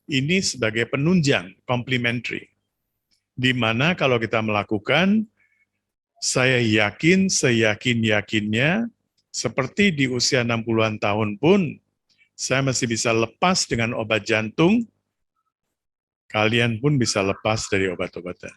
ini sebagai penunjang, complementary. Di mana kalau kita melakukan, saya yakin, seyakin-yakinnya, seperti di usia 60-an tahun pun, saya masih bisa lepas dengan obat jantung, kalian pun bisa lepas dari obat-obatan.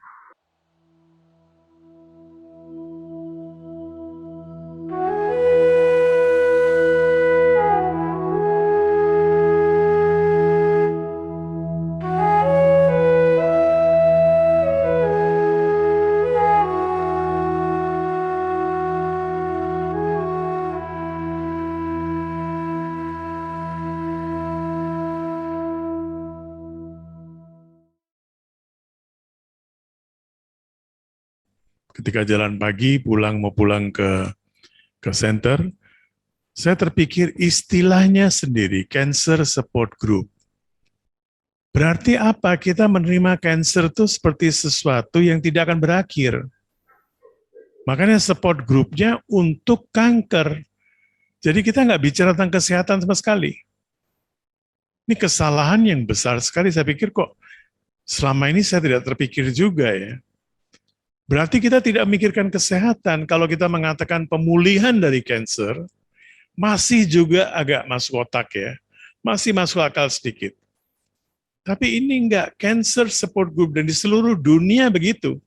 Ketika jalan pagi, mau pulang ke center, saya terpikir istilahnya sendiri, cancer support group. Berarti apa? Kita menerima cancer itu seperti sesuatu yang tidak akan berakhir. Makanya support grupnya untuk kanker. Jadi kita nggak bicara tentang kesehatan sama sekali. Ini kesalahan yang besar sekali. Saya pikir kok selama ini saya tidak terpikir juga ya. Berarti kita tidak memikirkan kesehatan. Kalau kita mengatakan pemulihan dari kanker, masih juga agak masuk otak ya. Masih masuk akal sedikit. Tapi ini enggak, cancer support group, dan di seluruh dunia begitu.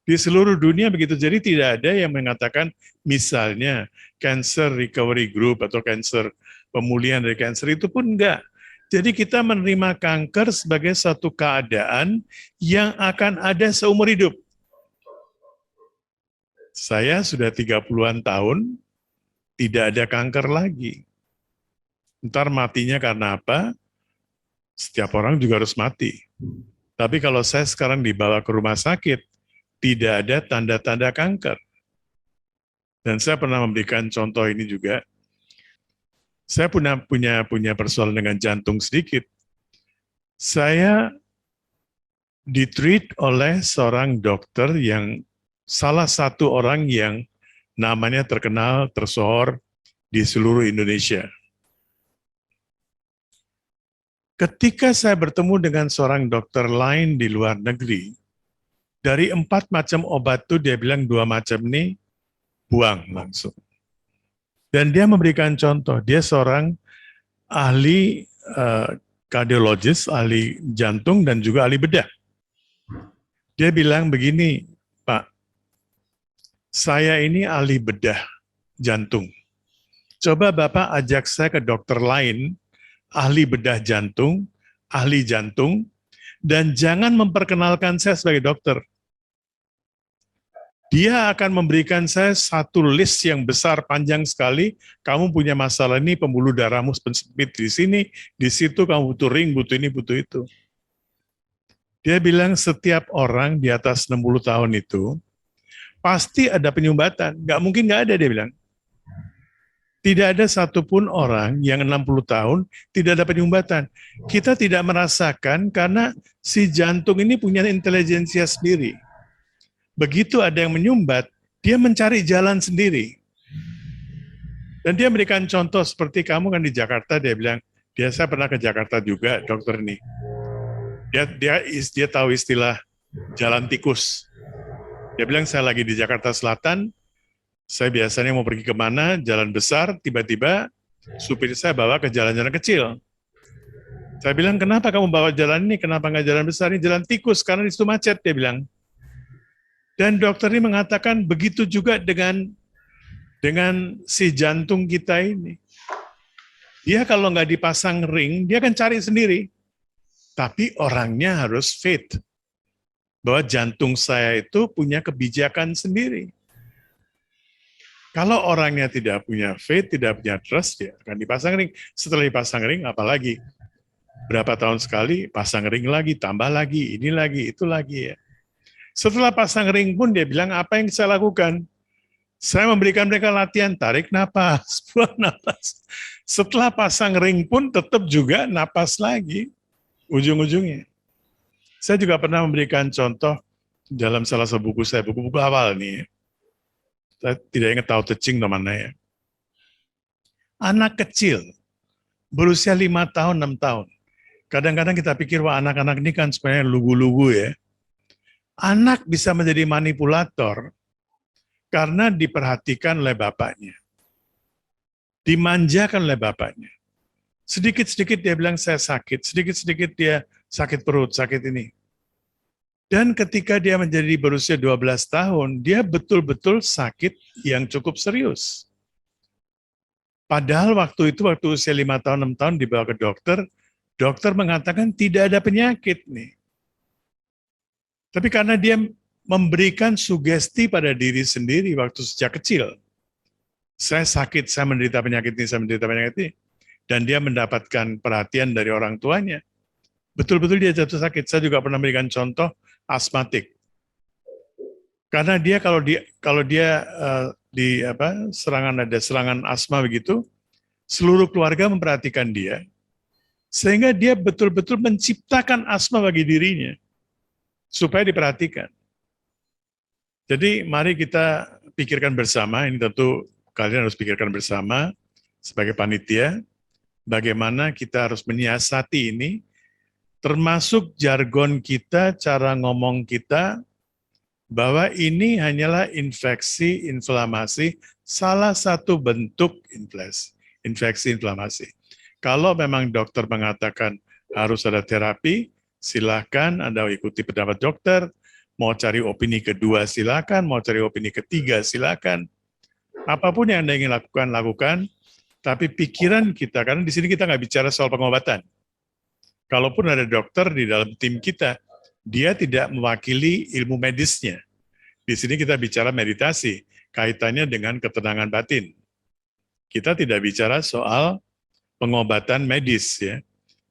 Di seluruh dunia begitu, jadi tidak ada yang mengatakan misalnya cancer recovery group atau cancer pemulihan dari cancer, itu pun enggak. Jadi kita menerima kanker sebagai satu keadaan yang akan ada seumur hidup. Saya sudah 30-an tahun, tidak ada kanker lagi. Ntar matinya karena apa? Setiap orang juga harus mati. Tapi kalau saya sekarang dibawa ke rumah sakit, tidak ada tanda-tanda kanker. Dan saya pernah memberikan contoh ini juga. Saya punya persoalan dengan jantung sedikit. Saya ditreat oleh seorang dokter yang salah satu orang yang namanya terkenal, tersohor di seluruh Indonesia. Ketika saya bertemu dengan seorang dokter lain di luar negeri, dari 4 macam obat itu dia bilang 2 macam ini buang langsung. Dan dia memberikan contoh, dia seorang ahli kardiologis, ahli jantung dan juga ahli bedah. Dia bilang begini, Pak, saya ini ahli bedah jantung. Coba Bapak ajak saya ke dokter lain, ahli bedah jantung, ahli jantung, dan jangan memperkenalkan saya sebagai dokter. Dia akan memberikan saya satu list yang besar, panjang sekali. Kamu punya masalah ini, pembuluh darahmu sempit di sini, di situ kamu butuh ring, butuh ini, butuh itu. Dia bilang setiap orang di atas 60 tahun itu pasti ada penyumbatan. Nggak mungkin nggak ada, dia bilang. Tidak ada satupun orang yang 60 tahun tidak ada penyumbatan. Kita tidak merasakan karena si jantung ini punya intelijensia sendiri. Begitu ada yang menyumbat, dia mencari jalan sendiri. Dan dia memberikan contoh seperti kamu kan di Jakarta, dia bilang, saya pernah ke Jakarta juga, dokter ini. Dia tahu istilah jalan tikus. Dia bilang, saya lagi di Jakarta Selatan, saya biasanya mau pergi kemana, jalan besar, tiba-tiba supir saya bawa ke jalan-jalan kecil. Saya bilang, kenapa kamu bawa jalan ini, kenapa nggak jalan besar, ini jalan tikus, karena di situ macet, dia bilang. Dan dokter ini mengatakan begitu juga dengan si jantung kita ini. Dia kalau nggak dipasang ring, dia akan cari sendiri. Tapi orangnya harus fit. Bahwa jantung saya itu punya kebijakan sendiri. Kalau orangnya tidak punya faith, tidak punya trust, dia akan dipasang ring. Setelah dipasang ring, apalagi berapa tahun sekali, pasang ring lagi, tambah lagi, ini lagi, itu lagi ya. Setelah pasang ring pun dia bilang, apa yang saya lakukan? Saya memberikan mereka latihan, tarik napas, buang napas. Setelah pasang ring pun tetap juga napas lagi, ujung-ujungnya. Saya juga pernah memberikan contoh dalam salah satu buku saya, buku-buku awal nih. Saya tidak ingat tahu Tecing namanya ya. Anak kecil, berusia 5 tahun, 6 tahun. Kadang-kadang kita pikir, wah anak-anak ini kan sebenarnya lugu-lugu ya. Anak bisa menjadi manipulator karena diperhatikan oleh bapaknya. Dimanjakan oleh bapaknya. Sedikit-sedikit dia bilang saya sakit, sedikit-sedikit dia sakit perut, sakit ini. Dan ketika dia menjadi berusia 12 tahun, dia betul-betul sakit yang cukup serius. Padahal waktu itu, waktu usia 5 tahun, 6 tahun dibawa ke dokter, dokter mengatakan tidak ada penyakit nih. Tapi karena dia memberikan sugesti pada diri sendiri waktu sejak kecil, saya sakit, saya menderita penyakit ini, saya menderita penyakit ini, dan dia mendapatkan perhatian dari orang tuanya, betul-betul dia jatuh sakit. Saya juga pernah memberikan contoh asmatik. Karena dia kalau dia ada serangan asma begitu, seluruh keluarga memperhatikan dia, sehingga dia betul-betul menciptakan asma bagi dirinya supaya diperhatikan. Jadi mari kita pikirkan bersama, ini tentu kalian harus pikirkan bersama sebagai panitia, bagaimana kita harus menyiasati ini, termasuk jargon kita, cara ngomong kita, bahwa ini hanyalah infeksi, inflamasi, salah satu bentuk infeksi, inflamasi. Kalau memang dokter mengatakan harus ada terapi, silakan Anda ikuti pendapat dokter, mau cari opini kedua silakan, mau cari opini ketiga silakan. Apapun yang Anda ingin lakukan, lakukan, tapi pikiran kita, karena di sini kita nggak bicara soal pengobatan. Kalaupun ada dokter di dalam tim kita, dia tidak mewakili ilmu medisnya. Di sini kita bicara meditasi, kaitannya dengan ketenangan batin. Kita tidak bicara soal pengobatan medis ya.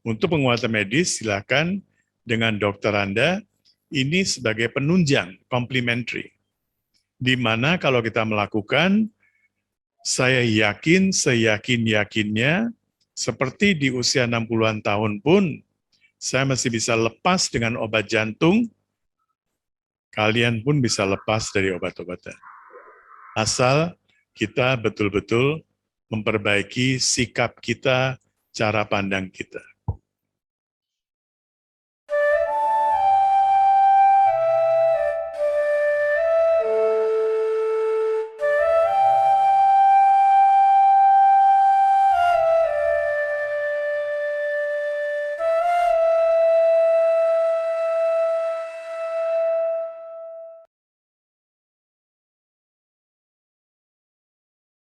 Untuk pengobatan medis silakan dengan dokter Anda, ini sebagai penunjang, complementary. Di mana kalau kita melakukan, saya yakin, seyakin-yakinnya, seperti di usia 60-an tahun pun, saya masih bisa lepas dengan obat jantung, kalian pun bisa lepas dari obat-obatan. Asal kita betul-betul memperbaiki sikap kita, cara pandang kita.